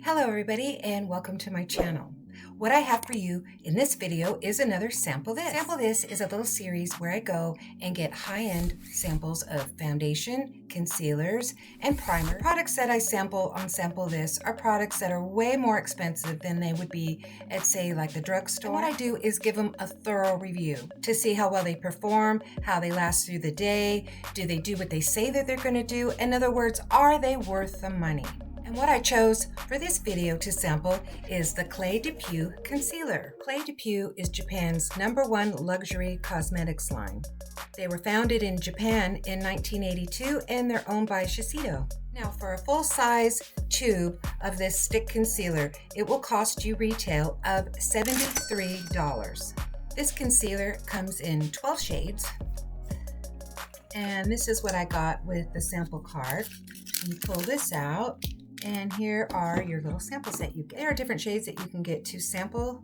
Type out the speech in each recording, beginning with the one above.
Hello everybody and welcome to my channel. What I have for you in this video is another Sample This. Sample This is a little series where I go and get high-end samples of foundation, concealers, and primer. Products that I sample on Sample This are products that are way more expensive than they would be at, say, like the drugstore. And what I do is give them a thorough review to see how well they perform, how they last through the day, do they do what they say that they're going to do? In other words, are they worth the money? And what I chose for this video to sample is the Cle'De Peau concealer. Cle'De Peau is Japan's #1 luxury cosmetics line. They were founded in Japan in 1982 and they're owned by Shiseido. Now for a full-size tube of this stick concealer, it will cost you retail of $73. This concealer comes in 12 shades. And this is what I got with the sample card. You pull this out. And here are your little samples that you get. There are different shades that you can get to sample,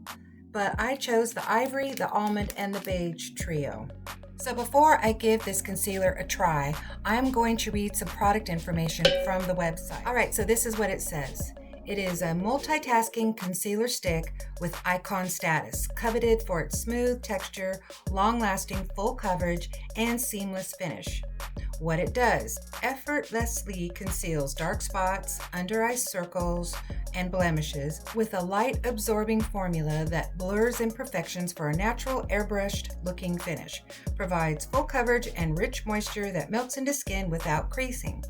but I chose the ivory, the almond, and the beige trio. So before I give this concealer a try, I'm going to read some product information from the website. All right, so this is what it says. It is a multitasking concealer stick with icon status, coveted for its smooth texture, long-lasting full coverage, and seamless finish. What it does, effortlessly conceals dark spots, under-eye circles, and blemishes with a light-absorbing formula that blurs imperfections for a natural airbrushed-looking finish, provides full coverage and rich moisture that melts into skin without creasing.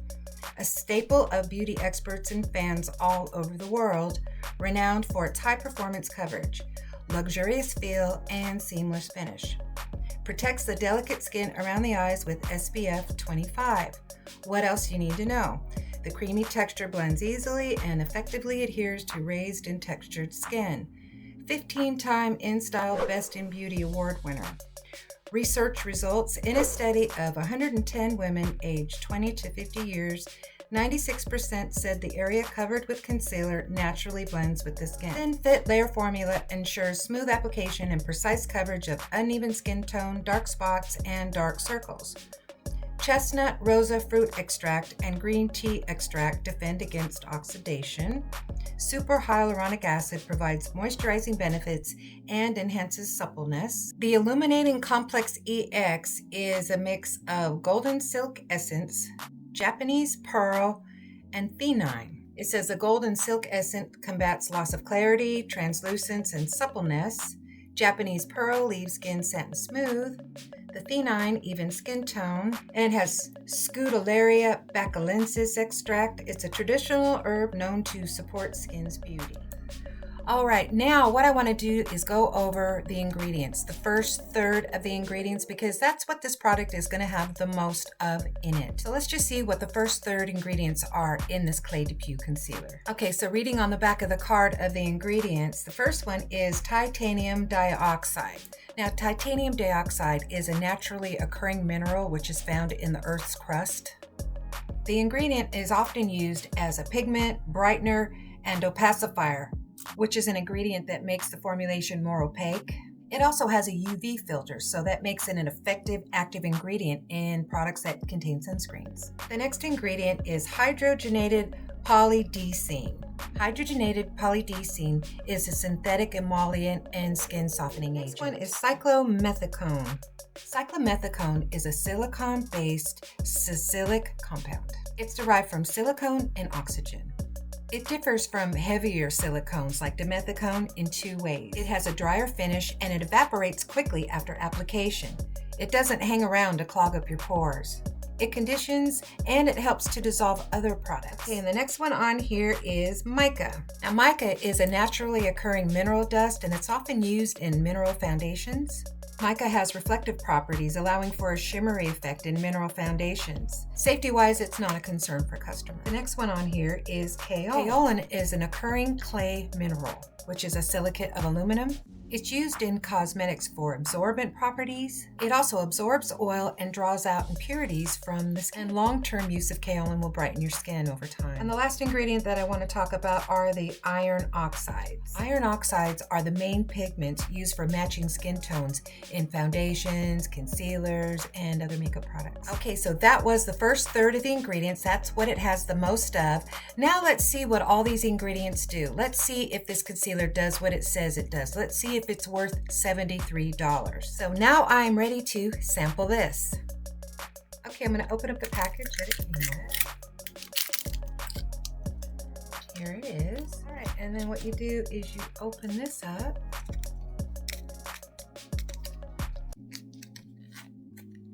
A staple of beauty experts and fans all over the world, renowned for its high-performance coverage, luxurious feel, and seamless finish. Protects the delicate skin around the eyes with SPF 25. What else you need to know? The creamy texture blends easily and effectively adheres to raised and textured skin. 15-time InStyle Best in Beauty Award winner. Research results in a study of 110 women aged 20 to 50 years, 96% said the area covered with concealer naturally blends with the skin. Thin Fit Layer Formula ensures smooth application and precise coverage of uneven skin tone, dark spots, and dark circles. Chestnut Rosa Fruit Extract and Green Tea Extract defend against oxidation. Super Hyaluronic Acid provides moisturizing benefits and enhances suppleness. The Illuminating Complex EX is a mix of Golden Silk Essence, Japanese Pearl, and Phenine. It says the Golden Silk Essence combats loss of clarity, translucence, and suppleness. Japanese Pearl leaves skin satin smooth. The Phenine, even skin tone, and it has Scutellaria baccalensis extract. It's a traditional herb known to support skin's beauty. All right, now what I want to do is go over the ingredients, the first third of the ingredients, because that's what this product is going to have the most of in it. So let's just see what the first third ingredients are in this Cle'De Peau concealer. Okay, so reading on the back of the card of the ingredients, the first one is titanium dioxide. Now, titanium dioxide is a naturally occurring mineral which is found in the Earth's crust. The ingredient is often used as a pigment, brightener, and opacifier, which is an ingredient that makes the formulation more opaque. It also has a UV filter, so that makes it an effective active ingredient in products that contain sunscreens. The next ingredient is hydrogenated polydecene. Hydrogenated polydecene is a synthetic emollient and skin softening agent. This one is cyclomethicone. Cyclomethicone is a silicone-based salicylic compound. It's derived from silicone and oxygen. It differs from heavier silicones like dimethicone in two ways. It has a drier finish and it evaporates quickly after application. It doesn't hang around to clog up your pores. It conditions and it helps to dissolve other products. Okay, and the next one on here is mica. Now, mica is a naturally occurring mineral dust and it's often used in mineral foundations. Mica has reflective properties, allowing for a shimmery effect in mineral foundations. Safety-wise, it's not a concern for customers. The next one on here is kaolin. Kaolin is an occurring clay mineral, which is a silicate of aluminum. It's used in cosmetics for absorbent properties. It also absorbs oil and draws out impurities from the skin. And long-term use of kaolin will brighten your skin over time. And the last ingredient that I want to talk about are the iron oxides. Iron oxides are the main pigments used for matching skin tones in foundations, concealers, and other makeup products. Okay, so that was the first third of the ingredients. That's what it has the most of. Now let's see what all these ingredients do. Let's see if this concealer does what it says it does. Let's see if it's worth $73. So now I'm ready to sample this. Okay, I'm going to open up the package that it came with. Here it is. All right, and then what you do is you open this up.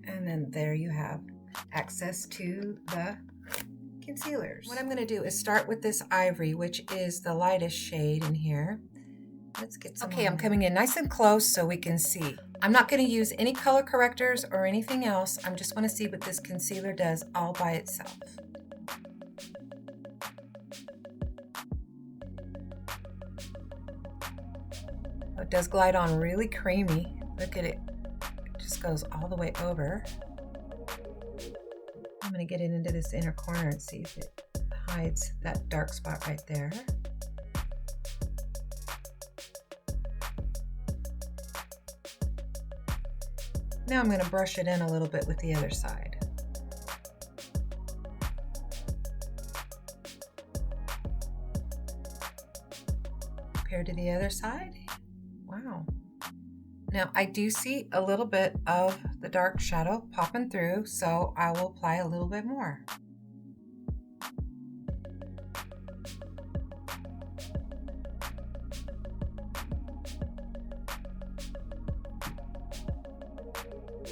And then there you have access to the concealers. What I'm going to do is start with this ivory, which is the lightest shade in here. Let's get some. Okay, I'm coming in nice and close so we can see. I'm not going to use any color correctors or anything else. I just want to see what this concealer does all by itself. It does glide on really creamy. Look at it. It just goes all the way over. I'm going to get it into this inner corner and see if it hides that dark spot right there. Now I'm going to brush it in a little bit with the other side. Compared to the other side, wow. Now I do see a little bit of the dark shadow popping through, so I will apply a little bit more.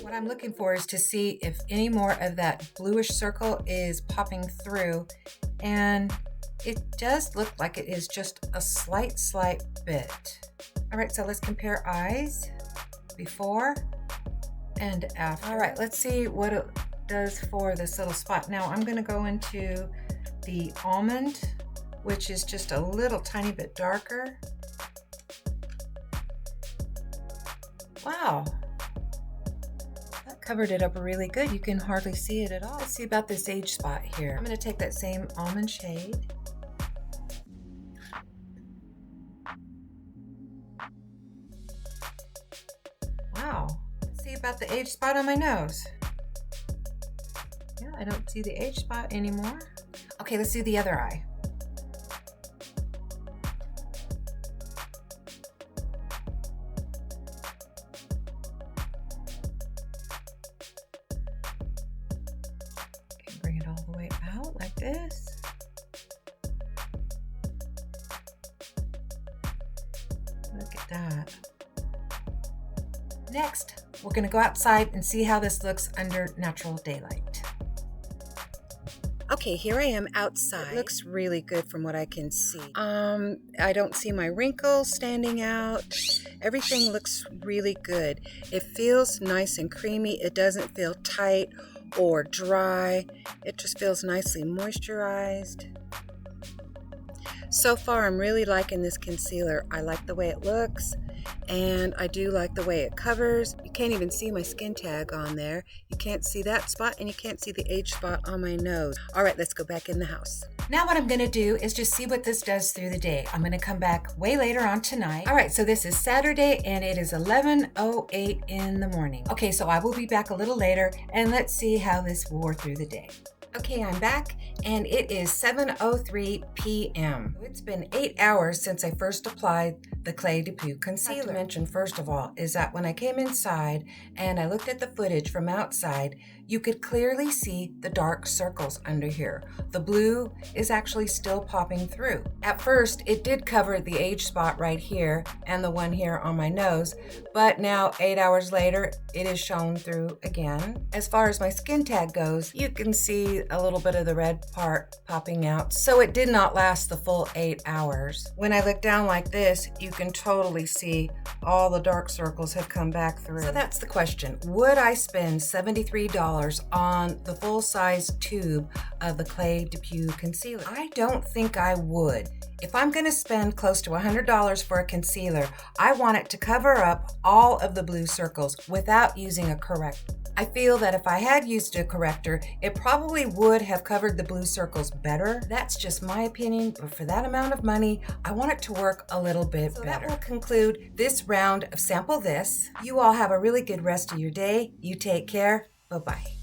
What I'm looking for is to see if any more of that bluish circle is popping through, and it does look like it is just a slight bit. All right, so let's compare eyes before and after. All right, let's see what it does for this little spot. Now I'm going to go into the almond, which is just a little tiny bit darker. Wow. Covered it up really good. You can hardly see it at all. Let's see about this age spot here. I'm going to take that same almond shade. Wow. Let's see about the age spot on my nose. Yeah, I don't see the age spot anymore. Okay, let's do the other eye. Bring it all the way out like this. Look at that. Next, we're going to go outside and see how this looks under natural daylight. Okay, here I am outside. It looks really good from what I can see. I don't see my wrinkles standing out. Everything looks really good. It feels nice and creamy. It doesn't feel tight or dry. It just feels nicely moisturized. So far, I'm really liking this concealer. I like the way it looks, and I do like the way it covers. You can't even see my skin tag on there. You can't see that spot, and you can't see the age spot on my nose. All right, let's go back in the house. Now what I'm going to do is just see what this does through the day. I'm going to come back way later on tonight. All right, so this is Saturday, and it is 11:08 in the morning. Okay, so I will be back a little later, and let's see how this wore through the day. Okay, I'm back, and it is 7:03 p.m. It's been 8 hours since I first applied the Cle'De Peau concealer. What I mention first of all is that when I came inside and I looked at the footage from outside, you could clearly see the dark circles under here. The blue is actually still popping through. At first, it did cover the age spot right here and the one here on my nose, but now 8 hours later, it is shown through again. As far as my skin tag goes, you can see a little bit of the red part popping out, so it did not last the full 8 hours. When I look down like this, you can totally see all the dark circles have come back through. So that's the question. Would I spend $73 $100 on the full-size tube of the Cle'De Peau concealer? I don't think I would. If I'm going to spend close to $100 for a concealer, I want it to cover up all of the blue circles without using a corrector. I feel that if I had used a corrector, it probably would have covered the blue circles better. That's just my opinion, but for that amount of money, I want it to work a little bit better. That will conclude this round of Sample This. You all have a really good rest of your day. You take care. Bye-bye.